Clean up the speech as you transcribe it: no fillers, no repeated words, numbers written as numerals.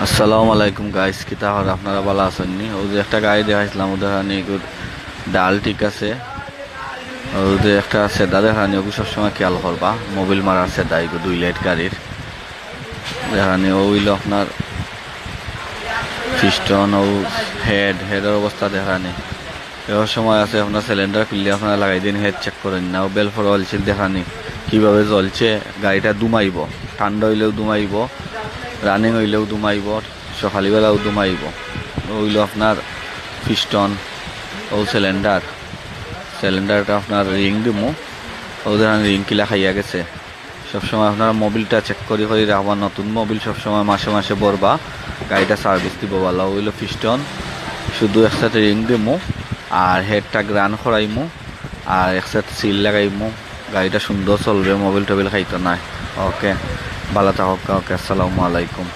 আসসালামু আলাইকুম গাইস, কি তাহলে আপনারা ভালো আছেন নি? ওই যে একটা গাড়ি দেখাইছিলাম ওদের হানি ডাল ঠিক আছে। ওই যে একটা সেদা দেখানি ওকে সবসময় খেয়াল করবা, মোবিল মারার সেদা এগো 2 লাইট গাড়ির দেখানি ওইল আপনার পিস্টন ও হেডের অবস্থা দেখানি। এর সময় আছে আপনার সিলিন্ডার খুললে আপনারা লাগাই দিন, হেড চেক করেন না। ও বেলফর অয়েল ছিল দেখানি কিভাবে জ্বলছে। গাড়িটা দুমাইব, ঠান্ডা হইলেও দুমাইব, রানিং হইলেও দুমাইব, সকালবেলাও দুমাইব। ওইল আপনার পিস্টন ও সিলিন্ডারটা আপনার রিং দিমু, ওদের রিং কিলা খাইয়া গেছে। সবসময় আপনার মোবিলটা চেক করে রাখবা, নতুন মোবিল সবসময় মাসে মাসে ভরবা, গাড়িটা সার্ভিস দিব ভালো হইল। পিস্টন শুধু একসাথে রিং দিমু আর হেডটা গ্রান করাইমু আর একসাথে সিল লাগাইমু, গাড়িটা সুন্দর চলবে, মোবিল টোবিল খাইতো না। ওকে, ভালো থাকুক। ওকে, আসসালামু আলাইকুম।